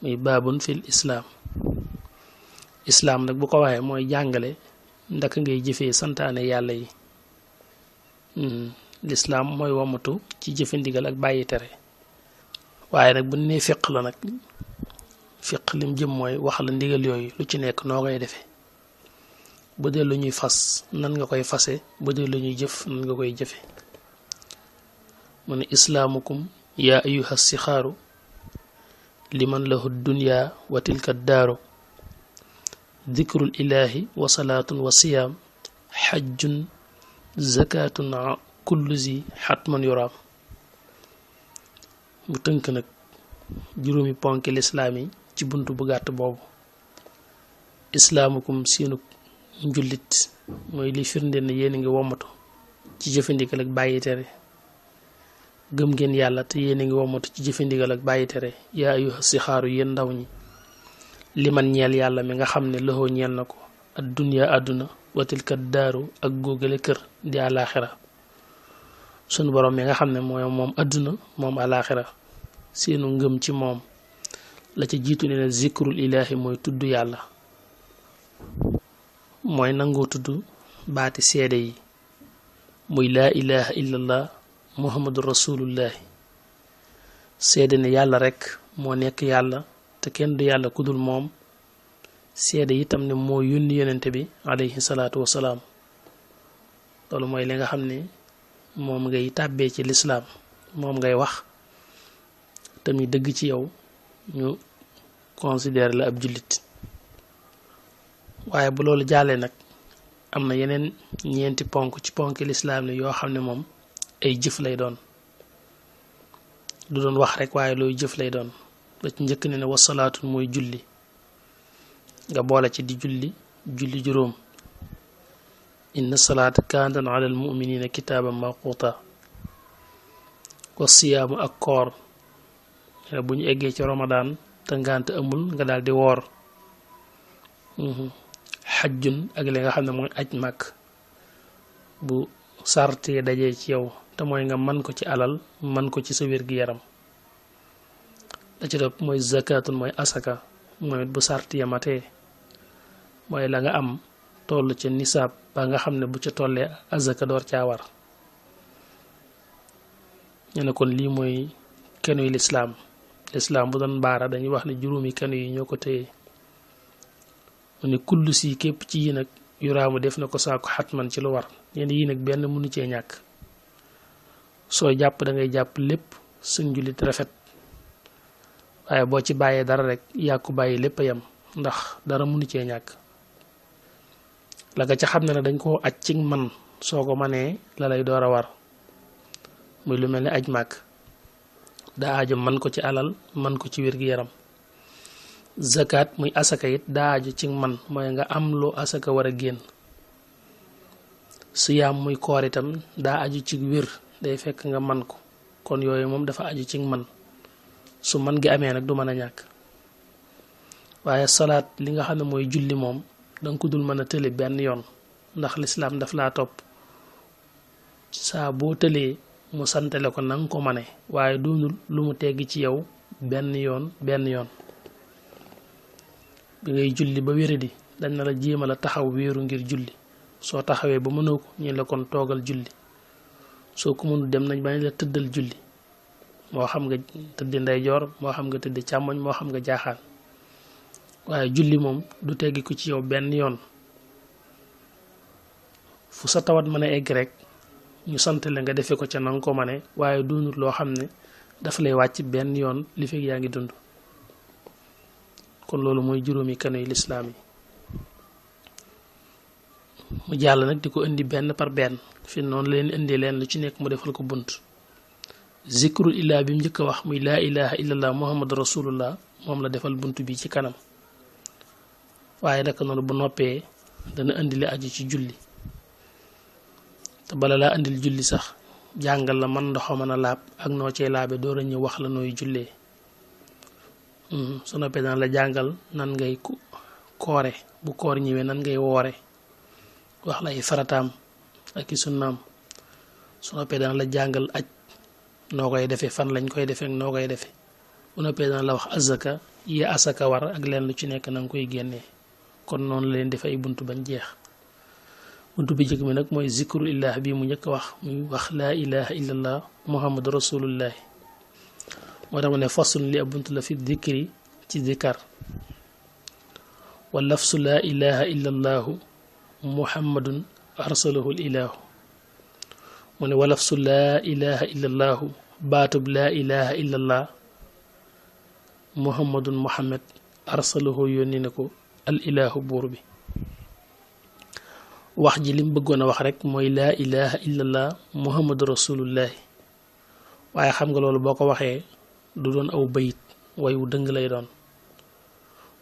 muy baabun fil islaam. islaam nag bu ko waxee mooy jàngale ndaka ngay jëfee santaane yàlla yi. lislaam mooy wamatu ci jëfe ndigal ak bàyyi tere. waaye nag bu nee fiq la nag fiq lim jëm mooy wax la ndigal yooyu lu ci nekk noo koy defee. bu dee lu ñuy fas nan nga koy fase, bu dee lu ñuy jëf nan nga koy jëfe. mu ne islaamukum yaa ayuha sixaaru liman lahu dunya wa tilka daaru dikrul ilaahi wa salaatun wa siyaam xajjun zakatun kullu zi xatman yuraam. mu tënk nag juróomi ponki lislaam yi ci bunt bu gàtt boobu. islaamukum seenu njullit mooy li firndeel ne yéen a ngi wommatu ci jëfandigal ak bàyyi tere. gëm ngeen yàlla te yéen a ngi wommatu ci jëfandigal ak bàyyi tere. yaa ayuha sixaaru yéen ndaw ñi li man ñeel yàlla mi nga xam ne loxoo ñeel na ko ad dunya àdduna watilkat daaru ak góogale kër di àlaaxira. sunu borom mi nga xam ne mooy moom àdduna moom àlaaxira. seenu ngëm ci moom la ca jiitu ne na zikrul ilaahi mooy tudd yàlla, mooy nangoo tudd baati seede yi muy laa ilaha illallah muhammadu rasulullahi. seede ne yàlla rekk moo nekk yàlla te kenn du yàlla kudul moom. seede itam ne moo yónni yonente bi alayhi salaatu wasalaam. loolu mooy li nga xam ne moom ngay tàbbee ci lislaam, moom ngay wax tamit dëgg ci yow ñu considère la ab jullit. waaye bu loolu jàllee nag am na yeneen ñeenti ponk ci ponki lislaam ne yoo xam ne moom ay jëf lay doon, du doon wax rek waaye looy jëf lay doon. ba ci njëkk ne ne wasalaatun mooy julli, nga boole ci di julli juróom. inna salaata kaanat ala al muminina kitaaban mawquuta. wa siyaamu ak koor, bu ñu eggee ci Ramadan te ngànt amul nga daal di woor. xajjun ak li nga xam ne mooy aj màkk bu sartee dajee ci yow te mooy nga man ko ci alal man ko ci sa wér-gi-yaram. da ci topp mooy zakatun mooy asaka, mooy bu sartee matee mooy la nga am toll ca nisaab ba nga xam ne bu ca tollee azaka door caa war. ñu ne kon lii mooy kenuy lislaam. lislaam bu doon baara dañuy wax ne juróomi kenu yi ñoo ko téye. mu ne kullu si képp ci yi nag yuraamu def na ko saako xatman ci lu war. ñenn yii nag benn mënu cee ñàkk. soo jàpp da ngay jàpp lépp suñ jullit rafet, waaye boo ci bàyyee dara rek yàkku bàyyi lépp a yem ndax dara mënu cee ñàkk. la nga ca xam ne nag dañ koo aj ci man soo ko manee la lay door a war, muy lu mel ni aj màkk daa aajo man ko ci alal man ko ci wér-gi-yaram. zakat muy asaka it daa aju ci man, mooy nga am lu asaka war a génn. siyaam muy koor itam daa aju ci wér, day fekk nga man ko. kon yooyu moom dafa aju ci man, su man gi amee nag du mën a ñàkk. waaye salaat li nga xam ne mooy julli moom danga ko dul mën a tële benn yoon, ndax lislaam daf laa topp saa boo tëlee mu santale ko nanga ko mane, waaye doonul lu mu tegg ci yow benn yoon. bi ngay julli ba wéradi dañ na la jéemal a taxaw wéeru ngir julli. soo taxawee ba mënoo ko ñu la kon toogal julli. soo ko mënul dem nañ bañ la tëddal julli, moo xam nga tëddi ndeyjoor moo xam nga tëddi càmmoñ moo xam nga jaaxaan. waaye julli moom du teggi ko ci yow benn yoon. fu sa tawat mën a egg rek ñu sant la nga defe ko ca nanga ko mane, waaye doonul loo xam ne dafa lay wàcc benn yoon li fekk yaa ngi dund. kon loolu mooy juróomi kanu yi lislaam yi. mu jàll nag di ko indi benn par benn fi noonu leen indi leen lu ci nekk mu defal ko bunt. zikrul illah bi mu njëkk a wax muy laa ilaha illallah muhammadu rasulullah moom la defal bunt bi ci kanam. waaye naka noonu bu noppee dana indi li aju ci julli. te bala laa indil julli sax jàngal la man ndox mën a laab ak noo cee laabe door a ñëw wax la nooy jullee. su noppee dana la jàngal nan ngay koore, bu koor ñëwee nan ngay woore, wax la ay farataam ak i sunnaam. su noppee dana la jàngal aj noo koy defee, fan lañ koy defee noo koy defee. bu noppee dana la wax azaka yi asaka war ak leen lu ci nekk na nga koy génnee kon noonu la leen def ay buntu bañ jeex buntu bi jëkk mi nag mooy zikru illah bi mu njëkk wax muy wax laa ilaha illallah muhammadu rasulullahi moo tax mu ne faslun li ab buntu la fi dikri ci zikar wa lafsu laa ilaha illallahu muhammadun arsalahu l ilahu mu ne wa lafsu laa ilaha illallahu baatub laa ilaha illallah muhammadun muhammad arsalahu yónni na ko al ilahu buur bi wax ji lim bëggoon a wax rek mooy laa ilaha illallah muhammadu rasulullahi waaye xam nga loolu boo ko waxee du doon aw bayit way wu dëng lay doon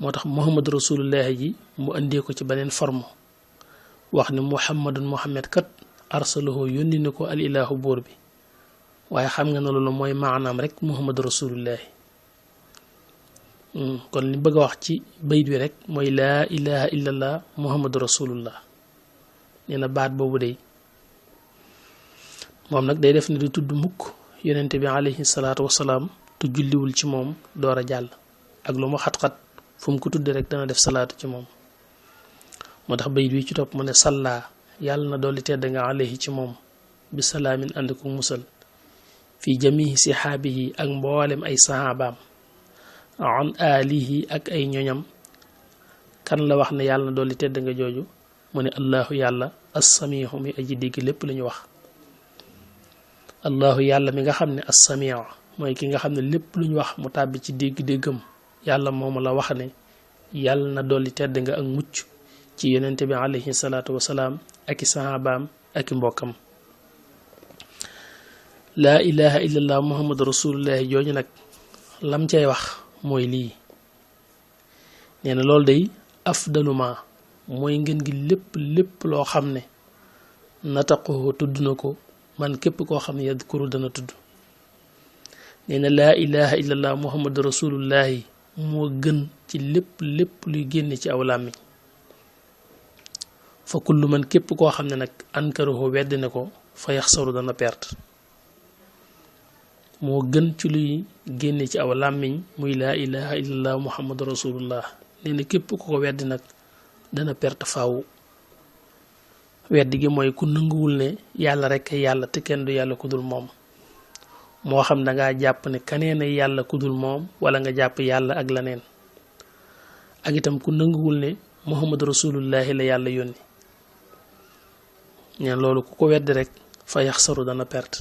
moo tax muhammadu rasulullahi ji mu andee ko ci beneen forme wax ni muhammadun muhammad kat arsalahu yónni na ko al ilahu buur bi waaye xam nga ne loolu mooy maanaam rek muhammadu rasulullahi kon li bëgg a wax ci bayit bi rek mooy laa ilaha illallah muhammadu rasulullah nee na baat boobu day moom nag day def ne di tudd mukk yonente bi alayhi salaatu wasalaam te julliwul ci moom door a jàll ak lu mu xat-xat fu mu ko tudde rek dana def salaatu ci moom moo tax bayit bi ci topp mu ne sallaa yàlla na dolli tedd nga alayhi ci moom bi salaamin ànd ko musal fi jamihi sihaabihi ak mboolem ay sahabaam an alihi ak ay ñoñam kan la wax ne yàlla na dolli tedd nga jooju mu ne allahu yàlla assamihu mi aji dégg lépp lu ñu wax allahu yàlla mi nga xam ne assamiu mooy ki nga xam ne lépp lu ñu wax mu tàbbi ci dégg-déggam yàlla moomu la wax ne yàlla na dolli tedd nga ak mucc ci yonente bi alayhi salaatu wasalaam ak i sahabaam ak i mbokkam laa ilaha illallah muhammadu rasulullahi jooju nag lam cay wax mooy lii nee na loolu day afdaluma mooy ngeen gi lépp loo xam ne nataqoo tudd na ko man képp koo xam ne yadkuru dana tudd nee na laa ilaha illallah muhammadu rasulullahi moo gën ci lépp luy génne ci aw làmmiñ fa kullu man képp koo xam ne nag ankarahu weddi ne ko fa yaxsaru dana perte moo gën ci luy génne ci aw làmmiñ muy laa ilaha illallah muhammadu rasulullah nee na képp ku ko weddi nag dana perte faaw weddi gi mooy ku nanguwul ne yàlla rekk yàlla te kenn du yàlla ku dul moom moo xam dangaa jàpp ne kaneen ay yàlla ku dul moom wala nga jàpp yàlla ak leneen ak itam ku nanguwul ne muhammadu rasulullahi la yàlla yónni ñeen loolu ku ko weddi rek fa yaxsaru dana perte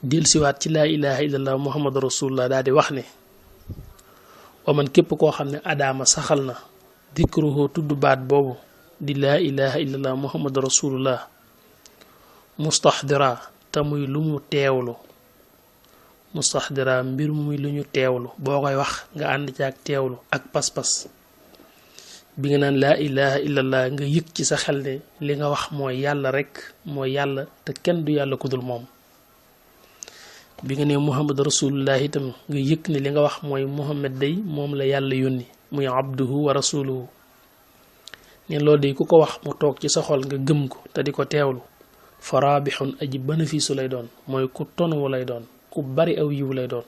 dellusiwaat ci laa ilaha illallah muhammadu rasulullah daal di wax ne wa man képp koo xam ne adaama saxal na dikruhu tudd baat boobu di laa ilaha illallah muhammadu rasulullah mustaxdira te muy lu mu teewlu mustaxdira mbir muy lu ñu teewlu boo koy wax nga ànd ci ak teewlu ak pas-pas bi nga naan laa ilaha illallah nga yëg ci sa xel ne li nga wax mooy yàlla rek mooy yàlla te kenn du yàlla ku dul moom bi nga ne muhammad rasulullah itam nga yëg ne li nga wax mooy muhammad day moom la yàlla yónni muy abduhu wa rasuluhu ne loolu day ku ko wax mu toog ci sa xol nga gëm ko te di ko teewlu fa raabixun aji bénéfice lay doon mooy ku tonuwu lay doon ku bari aw yiw lay doon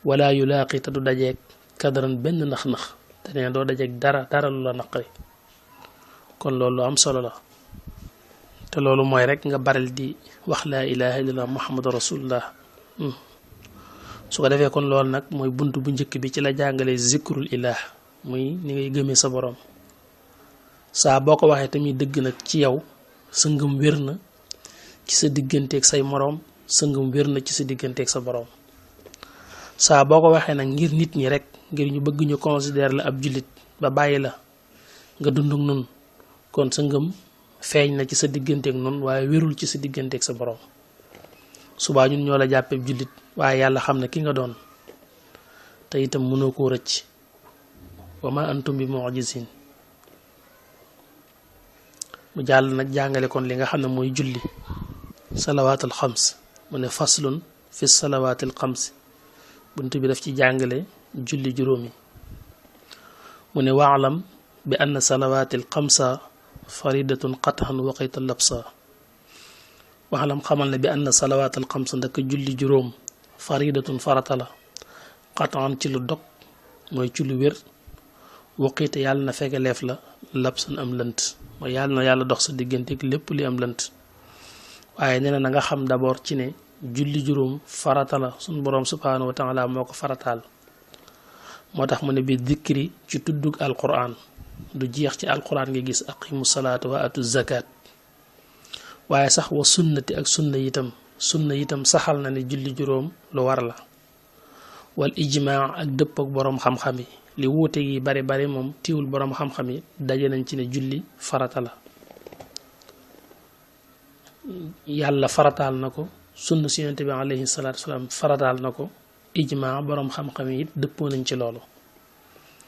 wala yulaaqi te du dajeeg kadaran benn nax-nax te nee doo dajeeg dara lu la naqari kon loolu lu am solo la te loolu mooy rek nga baral di wax laa ilaha illallah muhammadu rasulullah su ko defee kon loolu nag mooy bunt bu njëkk bi ci la jàngalee zikrul ilah muy ni ngay gëmee sa borom saa boo ko waxee tamit dëgg nag ci yow sa ngëm wér na ci sa digganteeg say moroom sa ngëm wér na ci sa digganteeg sa borom saa boo ko waxee nag ngir nit ñi rek ngir ñu bëgg ñu considérer la ab jullit ba bàyyi la nga dund ak nun kon sa ngëm feeñ na ci sa digganteeg nun waaye wérul ci sa digganteeg sa borom subaa ñun ñoo la jàppee jullit waaye yàlla xam ne ki nga doon te itam mënoo koo rëcc wa ma antum bi mu'jizin mu jàll nag jàngale kon li nga xam ne mooy julli salawaatul xams mu ne faslun fi salawaatil xams bunt bi daf ci jàngale julli juróomi mu ne waalam bi anna salawaatil xamsa faridatun qat'an waqita labsa waxalam xamal ne bi anna salawaatil xamsa ndaka julli juróom faridatun farata la xataan ci lu dog mooy ci lu wér waqiite yàlla na fegaleef la labsan am lënt mooy yàlla na yàlla dox sa diggante ak lépp li am lënt waaye nee na nga xam d'abord ci ne julli juróom farata la suñu boroom subhaanahu wa taala moo ko farataal moo tax mu ne bi dikri ci tuddug alquran du jeex ci alquran nga gis aqimu salaata wa atu zakat waaye sax wa sunnati ak sunna itam saxal na ne julli juróom lu war la wal ijmaa ak dëpp ak boroom xam-xam yi li wuute yi bari bari moom tiwul boroom xam-xam yi daje nañ ci ne julli farata la yàlla farataal na ko sunna si yonent bi alayhi salaatu wasalaam farataal na ko ijmaa boroom xam-xam yi it dëppoo nañ ci loolu